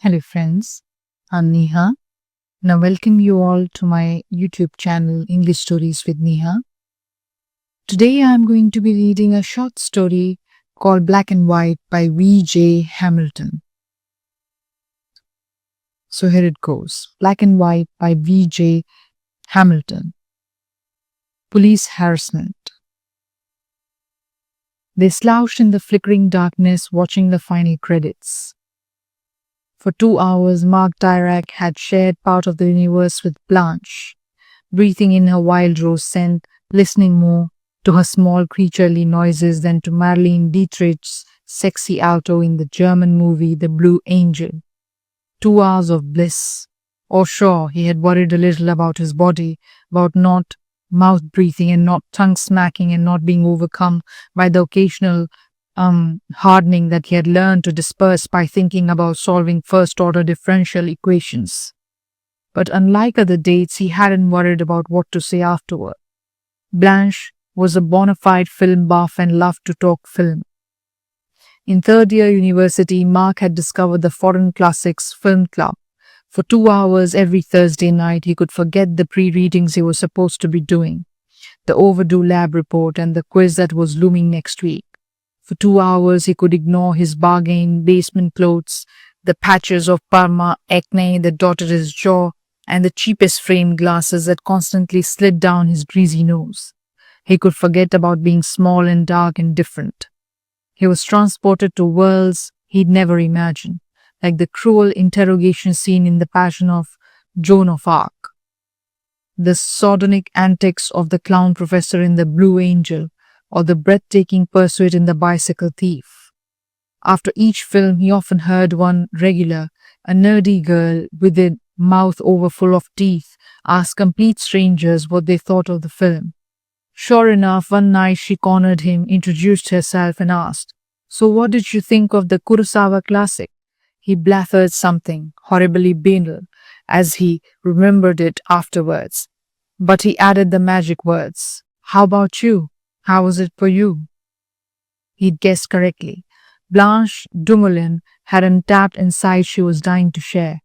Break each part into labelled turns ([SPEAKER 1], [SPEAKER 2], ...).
[SPEAKER 1] Hello, friends. I'm Neha. Now, welcome you all to my YouTube channel, English Stories with Neha. Today, I'm going to be reading a short story called Black and White by V.J. Hamilton. So, here it goes Black and White by V.J. Hamilton. Police harassment. They slouched in the flickering darkness, watching the final credits. For 2 hours, Mark Dirac had shared part of the universe with Blanche, breathing in her wild rose scent, listening more to her small creaturely noises than to Marlene Dietrich's sexy alto in the German movie The Blue Angel. 2 hours of bliss. Or sure, he had worried a little about his body, about not mouth breathing and not tongue smacking and not being overcome by the occasional hardening that he had learned to disperse by thinking about solving first order differential equations. But unlike other dates, he hadn't worried about what to say afterward. Blanche was a bona fide film buff and loved to talk film. In third year university, Mark had discovered the Foreign Classics Film Club. For 2 hours every Thursday night, he could forget the pre-readings he was supposed to be doing, the overdue lab report, and the quiz that was looming next week. For 2 hours, he could ignore his bargain basement clothes, the patches of Parma acne that dotted his jaw, and the cheapest framed glasses that constantly slid down his greasy nose. He could forget about being small and dark and different. He was transported to worlds he'd never imagined, like the cruel interrogation scene in The Passion of Joan of Arc, the sardonic antics of the clown professor in The Blue Angel, or the breathtaking pursuit in The Bicycle Thief. After each film, he often heard one regular, a nerdy girl with a mouth overfull of teeth, ask complete strangers what they thought of the film. Sure enough, one night she cornered him, introduced herself, and asked, "So what did you think of the Kurosawa classic?" He blathered something horribly banal as he remembered it afterwards. But he added the magic words, "How about you? How was it for you?" He'd guessed correctly. Blanche Dumoulin had untapped insight she was dying to share.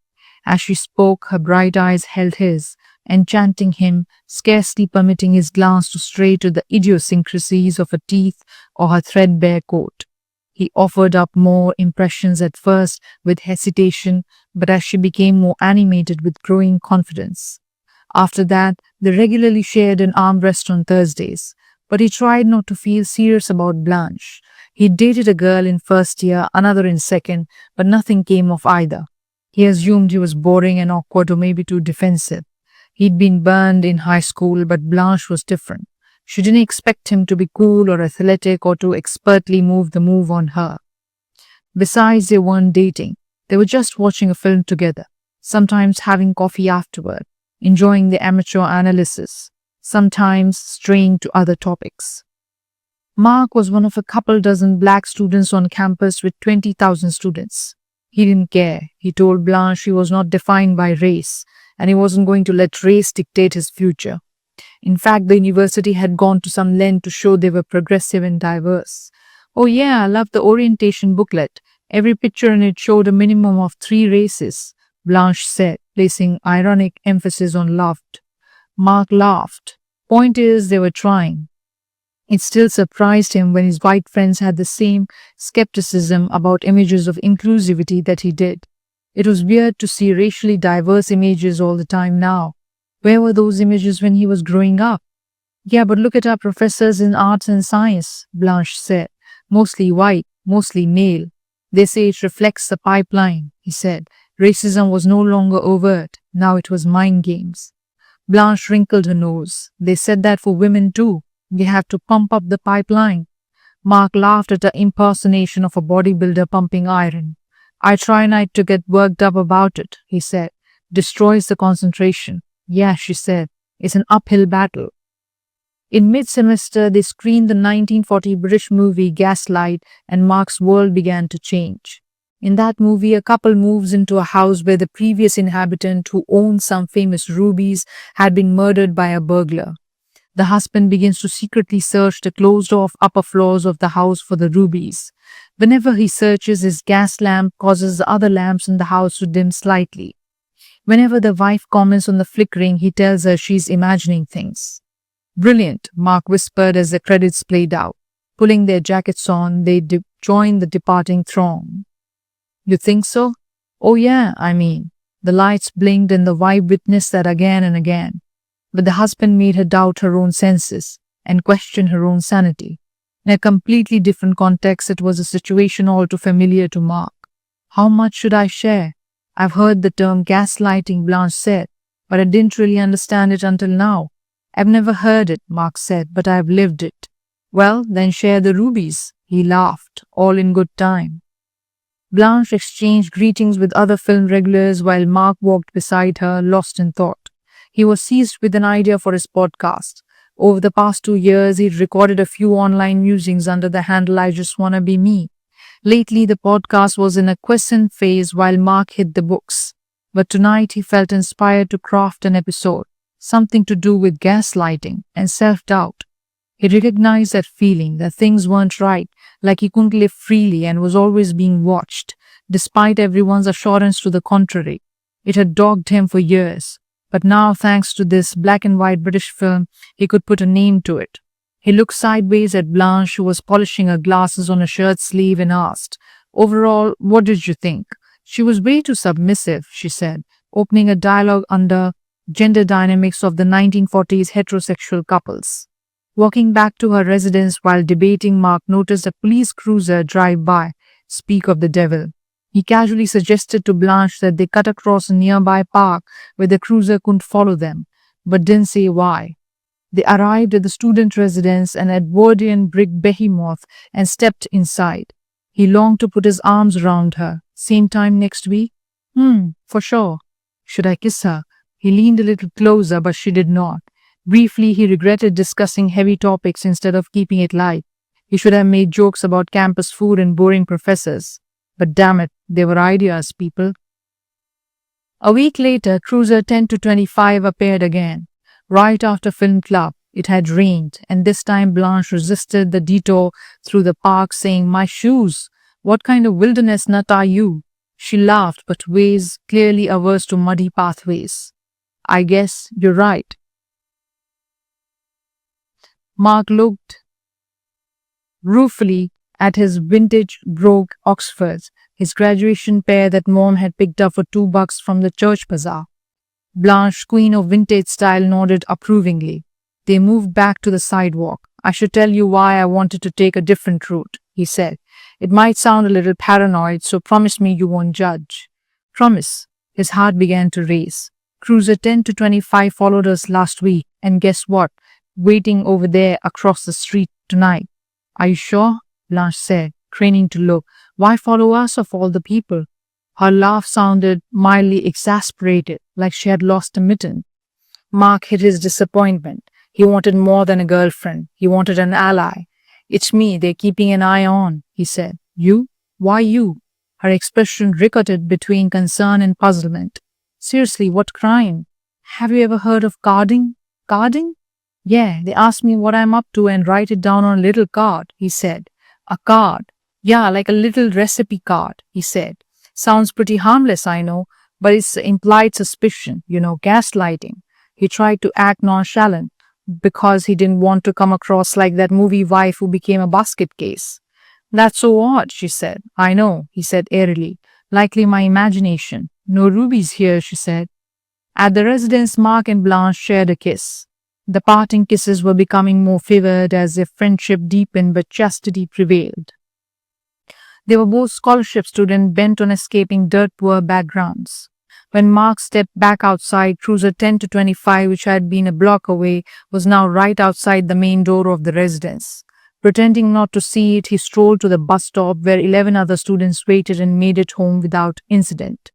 [SPEAKER 1] As she spoke, her bright eyes held his, enchanting him, scarcely permitting his glance to stray to the idiosyncrasies of her teeth or her threadbare coat. He offered up more impressions at first with hesitation, but as she became more animated with growing confidence. After that, they regularly shared an armrest on Thursdays, but he tried not to feel serious about Blanche. He dated a girl in first year, another in second, but nothing came of either. He assumed he was boring and awkward or maybe too defensive. He'd been burned in high school, but Blanche was different. She didn't expect him to be cool or athletic or to expertly move the move on her. Besides, they weren't dating. They were just watching a film together, sometimes having coffee afterward, enjoying the amateur analysis, sometimes straying to other topics. Mark was one of a couple dozen black students on campus with 20,000 students. He didn't care. He told Blanche he was not defined by race, and he wasn't going to let race dictate his future. In fact, the university had gone to some length to show they were progressive and diverse. "Oh yeah, I love the orientation booklet. Every picture in it showed a minimum of 3 races," Blanche said, placing ironic emphasis on loved. Mark laughed. Point is, they were trying. It still surprised him when his white friends had the same skepticism about images of inclusivity that he did. It was weird to see racially diverse images all the time now. Where were those images when he was growing up? "Yeah, but look at our professors in arts and science," Blanche said. "Mostly white, mostly male. They say it reflects the pipeline," he said. Racism was no longer overt. Now it was mind games. Blanche wrinkled her nose. "They said that for women too. They have to pump up the pipeline." Mark laughed at her impersonation of a bodybuilder pumping iron. "I try not to get worked up about it," he said. "Destroys the concentration." "Yeah," she said. "It's an uphill battle." In mid-semester, they screened the 1940 British movie Gaslight, and Mark's world began to change. In that movie, a couple moves into a house where the previous inhabitant, who owned some famous rubies, had been murdered by a burglar. The husband begins to secretly search the closed-off upper floors of the house for the rubies. Whenever he searches, his gas lamp causes the other lamps in the house to dim slightly. Whenever the wife comments on the flickering, he tells her she's imagining things. Brilliant, Mark whispered as the credits played out. Pulling their jackets on, they joined the departing throng. You think so? Oh yeah, I mean. The lights blinked and the wife witnessed that again and again. But the husband made her doubt her own senses and question her own sanity. In a completely different context, it was a situation all too familiar to Mark. How much should I share? I've heard the term gaslighting, Blanche said, but I didn't really understand it until now. I've never heard it, Mark said, but I've lived it. Well, then share the rubies. He laughed, all in good time. Blanche exchanged greetings with other film regulars while Mark walked beside her, lost in thought. He was seized with an idea for his podcast. Over the past 2 years, he'd recorded a few online musings under the handle I Just Wanna Be Me. Lately, the podcast was in a quiescent phase while Mark hid the books. But tonight, he felt inspired to craft an episode, something to do with gaslighting and self-doubt. He recognized that feeling that things weren't right, like he couldn't live freely and was always being watched, despite everyone's assurance to the contrary. It had dogged him for years, but now, thanks to this black and white British film, he could put a name to it. He looked sideways at Blanche, who was polishing her glasses on a shirt sleeve, and asked, "Overall, what did you think?" "She was way too submissive," she said, opening a dialogue under gender dynamics of the 1940s heterosexual couples. Walking back to her residence while debating, Mark noticed a police cruiser drive by. Speak of the devil. He casually suggested to Blanche that they cut across a nearby park where the cruiser couldn't follow them, but didn't say why. They arrived at the student residence, an Edwardian brick behemoth, and stepped inside. He longed to put his arms around her. "Same time next week?" For sure." "Should I kiss her?" He leaned a little closer, but she did not. Briefly, he regretted discussing heavy topics instead of keeping it light. He should have made jokes about campus food and boring professors. But damn it, they were ideas, people. A week later, Cruiser 10-25 appeared again. Right after film club, it had rained, and this time Blanche resisted the detour through the park, saying, "My shoes! What kind of wilderness nut are you?" She laughed, but was clearly averse to muddy pathways. "I guess you're right." Mark looked ruefully at his vintage brogue Oxfords, his graduation pair that Mom had picked up for $2 from the church bazaar. Blanche, queen of vintage style, nodded approvingly. They moved back to the sidewalk. "I should tell you why I wanted to take a different route," he said. "It might sound a little paranoid, so promise me you won't judge." "Promise." His heart began to race. Cruiser 10-25 followed us last week, and guess what? Waiting over there across the street tonight. "Are you sure?" Blanche said, craning to look. "Why follow us of all the people?" Her laugh sounded mildly exasperated, like she had lost a mitten. Mark hid his disappointment. He wanted more than a girlfriend. He wanted an ally. "It's me they're keeping an eye on," he said. "You? Why you?" Her expression ricocheted between concern and puzzlement. "Seriously, what crime? Have you ever heard of carding?" "Carding?" "Yeah, they ask me what I'm up to and write it down on a little card," he said. "A card? Yeah, like a little recipe card," he said. "Sounds pretty harmless, I know, but it's implied suspicion, gaslighting." He tried to act nonchalant because he didn't want to come across like that movie wife who became a basket case. "That's so odd," she said. "I know," he said airily. "Likely my imagination." "No rubies here," she said. At the residence, Mark and Blanche shared a kiss. The parting kisses were becoming more fervid as their friendship deepened, but chastity prevailed. They were both scholarship students bent on escaping dirt-poor backgrounds. When Mark stepped back outside, Cruiser 10-25, which had been a block away, was now right outside the main door of the residence. Pretending not to see it, he strolled to the bus stop where 11 other students waited and made it home without incident.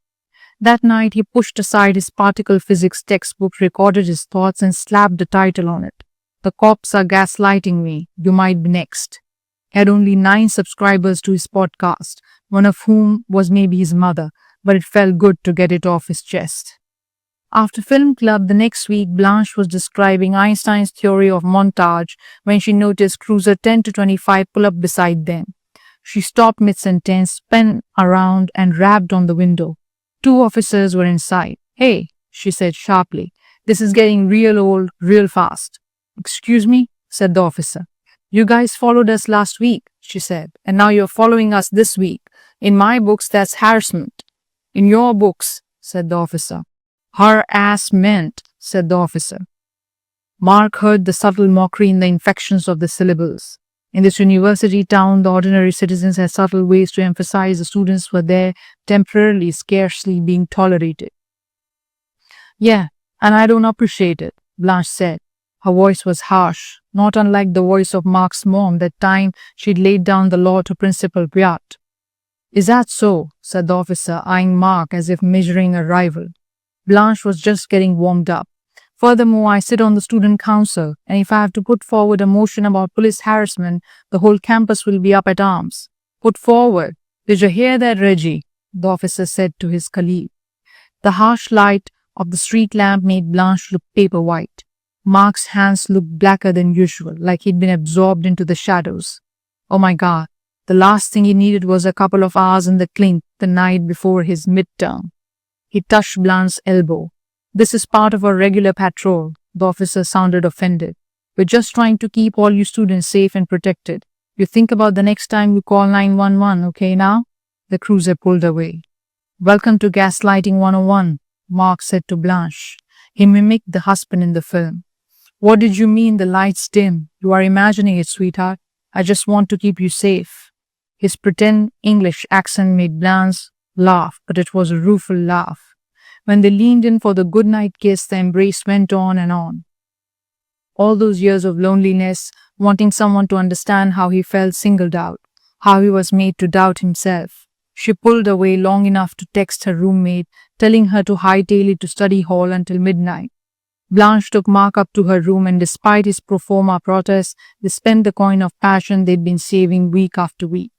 [SPEAKER 1] That night, he pushed aside his particle physics textbook, recorded his thoughts, and slapped the title on it. "The cops are gaslighting me. You might be next." He had only 9 subscribers to his podcast, one of whom was maybe his mother, but it felt good to get it off his chest. After film club the next week, Blanche was describing Einstein's theory of montage when she noticed Cruiser 10 to 25 pull up beside them. She stopped mid-sentence, spun around, and rapped on the window. Two officers were inside. "Hey," she said sharply, "this is getting real old, real fast." "Excuse me," said the officer. "You guys followed us last week," she said, "and now you're following us this week. In my books, that's harassment." "In your books," said the officer. "Harassment," said the officer. Mark heard the subtle mockery in the inflections of the syllables. In this university town, the ordinary citizens had subtle ways to emphasize the students were there temporarily, scarcely being tolerated. "Yeah, and I don't appreciate it," Blanche said. Her voice was harsh, not unlike the voice of Mark's mom that time she'd laid down the law to Principal Briat. "Is that so?" said the officer, eyeing Mark as if measuring a rival. Blanche was just getting warmed up. "Furthermore, I sit on the student council, and if I have to put forward a motion about police harassment, the whole campus will be up at arms." "Put forward. Did you hear that, Reggie?" the officer said to his colleague. The harsh light of the street lamp made Blanche look paper white. Mark's hands looked blacker than usual, like he'd been absorbed into the shadows. Oh my God, the last thing he needed was a couple of hours in the clink the night before his midterm. He touched Blanche's elbow. "This is part of our regular patrol." The officer sounded offended. "We're just trying to keep all you students safe and protected. You think about the next time you call 911, okay now?" The cruiser pulled away. "Welcome to Gaslighting 101, Mark said to Blanche. He mimicked the husband in the film. "What did you mean the lights dim? You are imagining it, sweetheart. I just want to keep you safe." His pretend English accent made Blanche laugh, but it was a rueful laugh. When they leaned in for the goodnight kiss, the embrace went on and on. All those years of loneliness, wanting someone to understand how he felt singled out, how he was made to doubt himself. She pulled away long enough to text her roommate, telling her to hightail it to study hall until midnight. Blanche took Mark up to her room, and despite his pro forma protests, they spent the coin of passion they'd been saving week after week.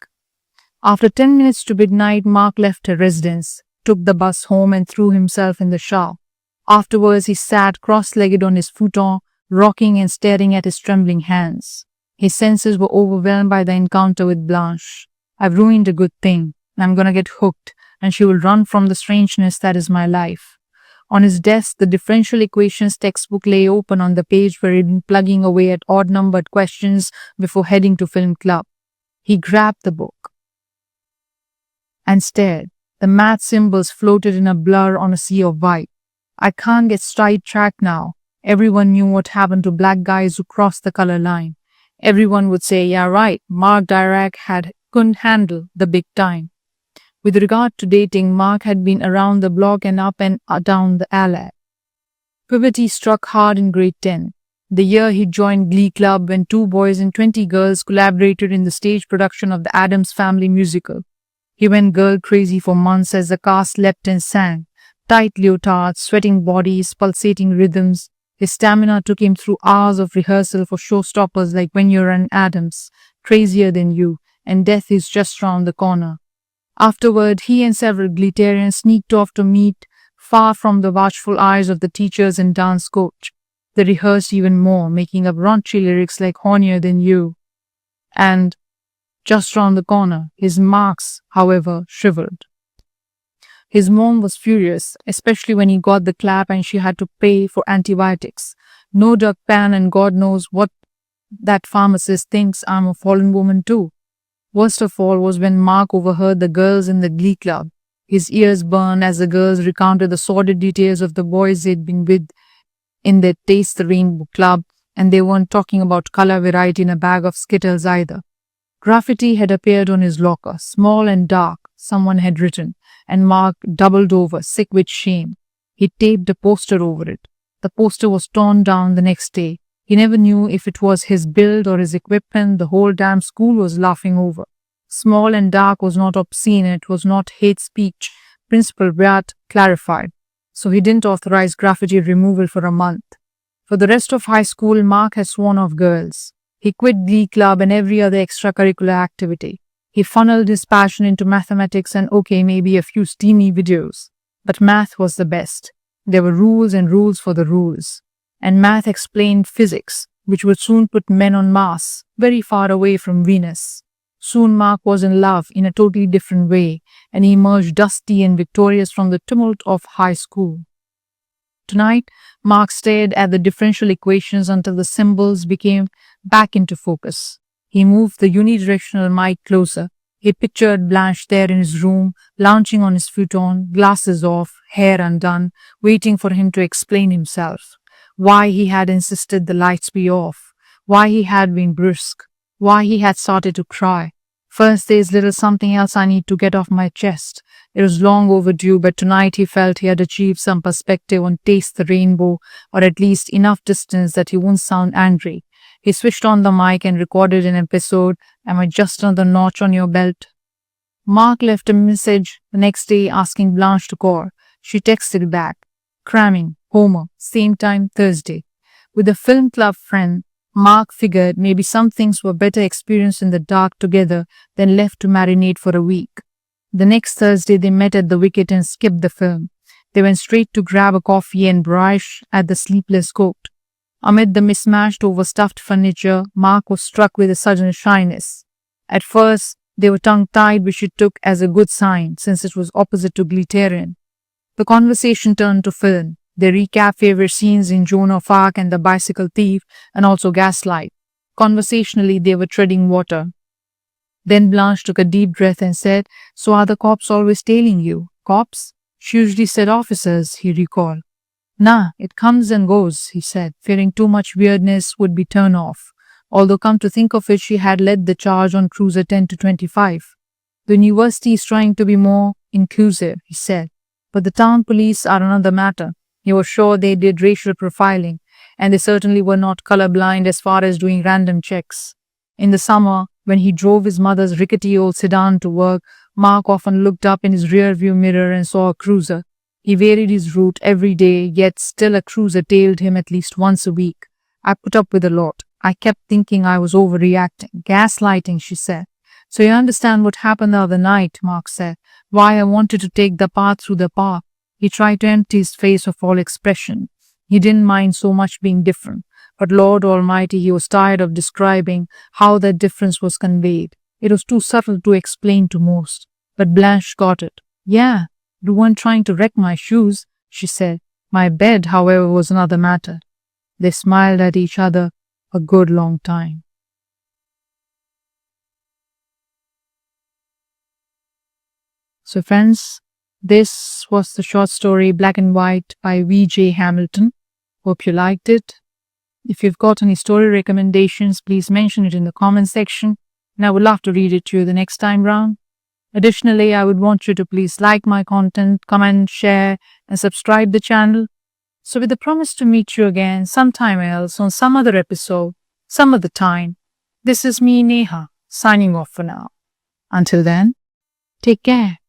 [SPEAKER 1] After 10 minutes to midnight, Mark left her residence, took the bus home, and threw himself in the shower. Afterwards, he sat cross-legged on his futon, rocking and staring at his trembling hands. His senses were overwhelmed by the encounter with Blanche. "I've ruined a good thing. I'm gonna get hooked, and she will run from the strangeness that is my life." On his desk, the differential equations textbook lay open on the page where he'd been plugging away at odd-numbered questions before heading to film club. He grabbed the book and stared. The math symbols floated in a blur on a sea of white. "I can't get sidetracked now." Everyone knew what happened to black guys who crossed the color line. Everyone would say, "Yeah, right, Mark Dirac couldn't handle the big time." With regard to dating, Mark had been around the block and up and down the alley. Puberty struck hard in grade 10, the year he joined Glee Club when 2 boys and 20 girls collaborated in the stage production of the Addams Family musical. He went girl crazy for months as the cast leapt and sang. Tight leotards, sweating bodies, pulsating rhythms. His stamina took him through hours of rehearsal for showstoppers like When You're an Addams, Crazier Than You, and Death Is Just Round the Corner. Afterward, he and several Gleetarians sneaked off to meet, far from the watchful eyes of the teachers and dance coach. They rehearsed even more, making up raunchy lyrics like Hornier Than You and Just Round the Corner. His marks, however, shriveled. His mom was furious, especially when he got the clap and she had to pay for antibiotics. No duck pan, and God knows what that pharmacist thinks I'm a fallen woman too. Worst of all was when Mark overheard the girls in the Glee Club. His ears burned as the girls recounted the sordid details of the boys they'd been with in their Taste the Rainbow Club, and they weren't talking about color variety in a bag of Skittles either. Graffiti had appeared on his locker, small and dark, someone had written, and Mark doubled over, sick with shame. He taped a poster over it. The poster was torn down the next day. He never knew if it was his build or his equipment. The whole damn school was laughing over. Small and dark was not obscene, and it was not hate speech, Principal Briat clarified. So he didn't authorize graffiti removal for a month. For the rest of high school, Mark had sworn off girls. He quit Glee Club and every other extracurricular activity. He funneled his passion into mathematics and maybe a few steamy videos. But math was the best. There were rules and rules for the rules. And math explained physics, which would soon put men on Mars, very far away from Venus. Soon Mark was in love in a totally different way, and he emerged dusty and victorious from the tumult of high school. Tonight, Mark stared at the differential equations until the symbols became back into focus. He moved the unidirectional mic closer. He pictured Blanche there in his room, lounging on his futon, glasses off, hair undone, waiting for him to explain himself. Why he had insisted the lights be off, why he had been brusque, why he had started to cry. First, there's little something else I need to get off my chest. It was long overdue, but tonight he felt he had achieved some perspective on Taste the Rainbow, or at least enough distance that he wouldn't sound angry. He switched on the mic and recorded an episode, Am I Just Another Notch on Your Belt? Mark left a message the next day asking Blanche to call. She texted back, Cramming, Homer, same time Thursday. With a film club friend, Mark figured maybe some things were better experienced in the dark together than left to marinate for a week. The next Thursday, they met at the Wicket and skipped the film. They went straight to grab a coffee and brunch at the Sleepless Goat. Amid the mismatched, overstuffed furniture, Mark was struck with a sudden shyness. At first, they were tongue-tied, which he took as a good sign, since it was opposite to Gliterian. The conversation turned to film. They recapped favorite scenes in Joan of Arc and The Bicycle Thief, and also Gaslight. Conversationally, they were treading water. Then Blanche took a deep breath and said, So are the cops always tailing you? Cops? She usually said officers, he recalled. Nah, it comes and goes, he said, fearing too much weirdness would be turned off. Although come to think of it, she had led the charge on Cruiser 10 to 25. The university is trying to be more inclusive, he said, but the town police are another matter. He was sure they did racial profiling, and they certainly were not colorblind as far as doing random checks. In the summer, when he drove his mother's rickety old sedan to work, Mark often looked up in his rearview mirror and saw a cruiser. He varied his route every day, yet still a cruiser tailed him at least once a week. I put up with a lot. I kept thinking I was overreacting. Gaslighting, she said. So you understand what happened the other night, Mark said. Why I wanted to take the path through the park. He tried to empty his face of all expression. He didn't mind so much being different, but Lord Almighty, he was tired of describing how that difference was conveyed. It was too subtle to explain to most. But Blanche got it. Yeah, you weren't trying to wreck my shoes, she said. My bed, however, was another matter. They smiled at each other a good long time. So friends, this was the short story Black and White by V.J. Hamilton. Hope you liked it. If you've got any story recommendations, please mention it in the comment section, and I would love to read it to you the next time round. Additionally, I would want you to please like my content, comment, share, and subscribe the channel. So with the promise to meet you again sometime else on some other episode, some other time, this is me, Neha, signing off for now. Until then, take care.